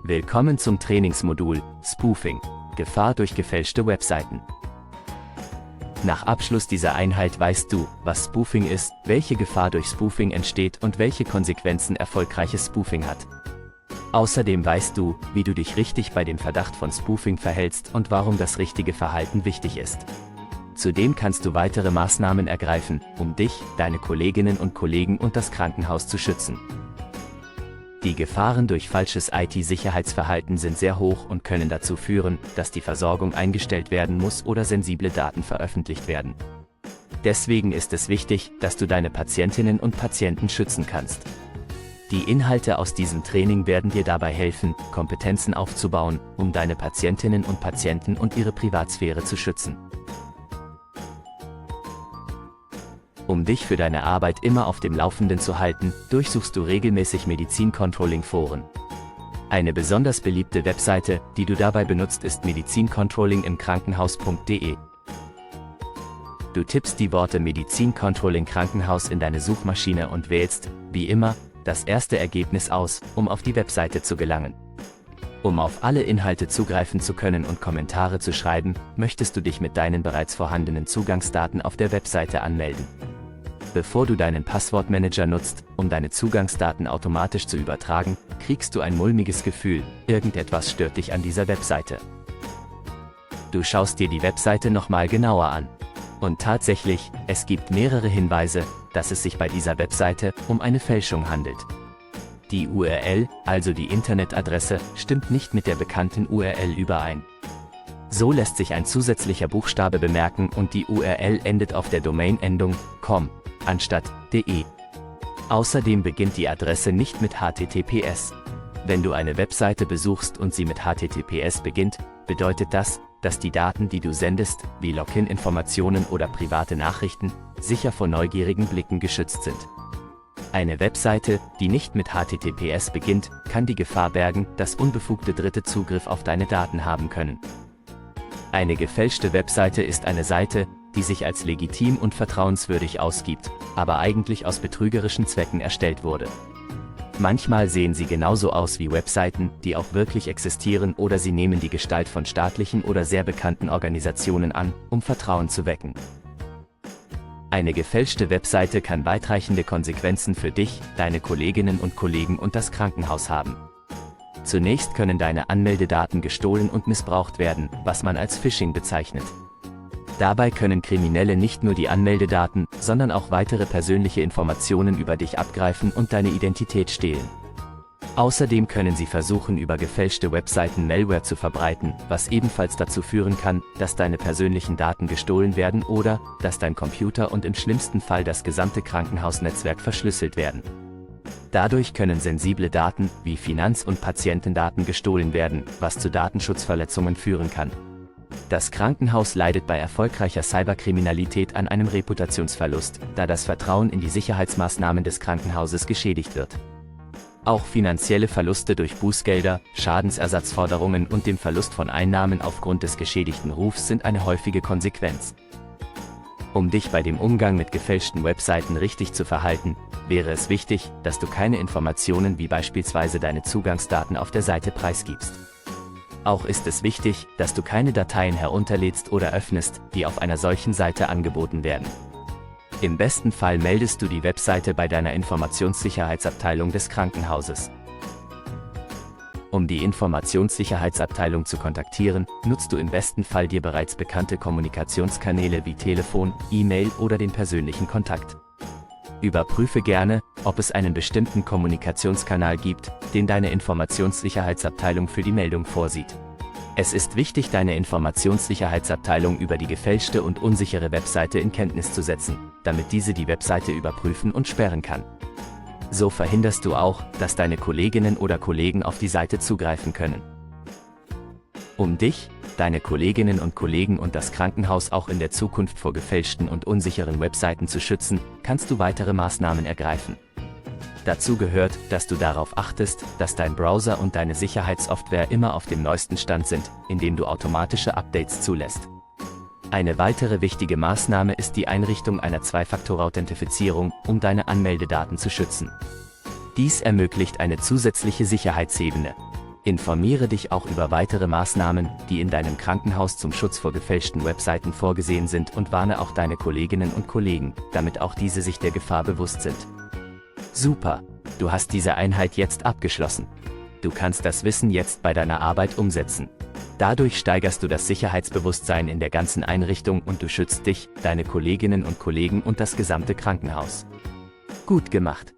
Willkommen zum Trainingsmodul Spoofing – Gefahr durch gefälschte Webseiten. Nach Abschluss dieser Einheit weißt du, was Spoofing ist, welche Gefahr durch Spoofing entsteht und welche Konsequenzen erfolgreiches Spoofing hat. Außerdem weißt du, wie du dich richtig bei dem Verdacht von Spoofing verhältst und warum das richtige Verhalten wichtig ist. Zudem kannst du weitere Maßnahmen ergreifen, um dich, deine Kolleginnen und Kollegen und das Krankenhaus zu schützen. Die Gefahren durch falsches IT-Sicherheitsverhalten sind sehr hoch und können dazu führen, dass die Versorgung eingestellt werden muss oder sensible Daten veröffentlicht werden. Deswegen ist es wichtig, dass du deine Patientinnen und Patienten schützen kannst. Die Inhalte aus diesem Training werden dir dabei helfen, Kompetenzen aufzubauen, um deine Patientinnen und Patienten und ihre Privatsphäre zu schützen. Um dich für deine Arbeit immer auf dem Laufenden zu halten, durchsuchst du regelmäßig Medizin-Controlling-Foren. Eine besonders beliebte Webseite, die du dabei benutzt, ist medizincontrolling-im-krankenhaus.de. Du tippst die Worte Medizin-Controlling-Krankenhaus in deine Suchmaschine und wählst, wie immer, das erste Ergebnis aus, um auf die Webseite zu gelangen. Um auf alle Inhalte zugreifen zu können und Kommentare zu schreiben, möchtest du dich mit deinen bereits vorhandenen Zugangsdaten auf der Webseite anmelden. Bevor du deinen Passwortmanager nutzt, um deine Zugangsdaten automatisch zu übertragen, kriegst du ein mulmiges Gefühl, irgendetwas stört dich an dieser Webseite. Du schaust dir die Webseite nochmal genauer an. Und tatsächlich, es gibt mehrere Hinweise, dass es sich bei dieser Webseite um eine Fälschung handelt. Die URL, also die Internetadresse, stimmt nicht mit der bekannten URL überein. So lässt sich ein zusätzlicher Buchstabe bemerken und die URL endet auf der Domain-Endung .com anstatt .de. Außerdem beginnt die Adresse nicht mit HTTPS. Wenn du eine Webseite besuchst und sie mit HTTPS beginnt, bedeutet das, dass die Daten, die du sendest, wie Login-Informationen oder private Nachrichten, sicher vor neugierigen Blicken geschützt sind. Eine Webseite, die nicht mit HTTPS beginnt, kann die Gefahr bergen, dass unbefugte Dritte Zugriff auf deine Daten haben können. Eine gefälschte Webseite ist eine Seite, die sich als legitim und vertrauenswürdig ausgibt, aber eigentlich aus betrügerischen Zwecken erstellt wurde. Manchmal sehen sie genauso aus wie Webseiten, die auch wirklich existieren, oder sie nehmen die Gestalt von staatlichen oder sehr bekannten Organisationen an, um Vertrauen zu wecken. Eine gefälschte Webseite kann weitreichende Konsequenzen für dich, deine Kolleginnen und Kollegen und das Krankenhaus haben. Zunächst können deine Anmeldedaten gestohlen und missbraucht werden, was man als Phishing bezeichnet. Dabei können Kriminelle nicht nur die Anmeldedaten, sondern auch weitere persönliche Informationen über dich abgreifen und deine Identität stehlen. Außerdem können sie versuchen, über gefälschte Webseiten Malware zu verbreiten, was ebenfalls dazu führen kann, dass deine persönlichen Daten gestohlen werden oder, dass dein Computer und im schlimmsten Fall das gesamte Krankenhausnetzwerk verschlüsselt werden. Dadurch können sensible Daten, wie Finanz- und Patientendaten gestohlen werden, was zu Datenschutzverletzungen führen kann. Das Krankenhaus leidet bei erfolgreicher Cyberkriminalität an einem Reputationsverlust, da das Vertrauen in die Sicherheitsmaßnahmen des Krankenhauses geschädigt wird. Auch finanzielle Verluste durch Bußgelder, Schadensersatzforderungen und dem Verlust von Einnahmen aufgrund des geschädigten Rufs sind eine häufige Konsequenz. Um dich bei dem Umgang mit gefälschten Webseiten richtig zu verhalten, wäre es wichtig, dass du keine Informationen wie beispielsweise deine Zugangsdaten auf der Seite preisgibst. Auch ist es wichtig, dass du keine Dateien herunterlädst oder öffnest, die auf einer solchen Seite angeboten werden. Im besten Fall meldest du die Webseite bei deiner Informationssicherheitsabteilung des Krankenhauses. Um die Informationssicherheitsabteilung zu kontaktieren, nutzt du im besten Fall dir bereits bekannte Kommunikationskanäle wie Telefon, E-Mail oder den persönlichen Kontakt. Überprüfe gerne, ob es einen bestimmten Kommunikationskanal gibt, den deine Informationssicherheitsabteilung für die Meldung vorsieht. Es ist wichtig, deine Informationssicherheitsabteilung über die gefälschte und unsichere Webseite in Kenntnis zu setzen, damit diese die Webseite überprüfen und sperren kann. So verhinderst du auch, dass deine Kolleginnen oder Kollegen auf die Seite zugreifen können. Um dich, deine Kolleginnen und Kollegen und das Krankenhaus auch in der Zukunft vor gefälschten und unsicheren Webseiten zu schützen, kannst du weitere Maßnahmen ergreifen. Dazu gehört, dass du darauf achtest, dass dein Browser und deine Sicherheitssoftware immer auf dem neuesten Stand sind, indem du automatische Updates zulässt. Eine weitere wichtige Maßnahme ist die Einrichtung einer Zwei-Faktor-Authentifizierung, um deine Anmeldedaten zu schützen. Dies ermöglicht eine zusätzliche Sicherheitsebene. Informiere dich auch über weitere Maßnahmen, die in deinem Krankenhaus zum Schutz vor gefälschten Webseiten vorgesehen sind und warne auch deine Kolleginnen und Kollegen, damit auch diese sich der Gefahr bewusst sind. Super! Du hast diese Einheit jetzt abgeschlossen. Du kannst das Wissen jetzt bei deiner Arbeit umsetzen. Dadurch steigerst du das Sicherheitsbewusstsein in der ganzen Einrichtung und du schützt dich, deine Kolleginnen und Kollegen und das gesamte Krankenhaus. Gut gemacht!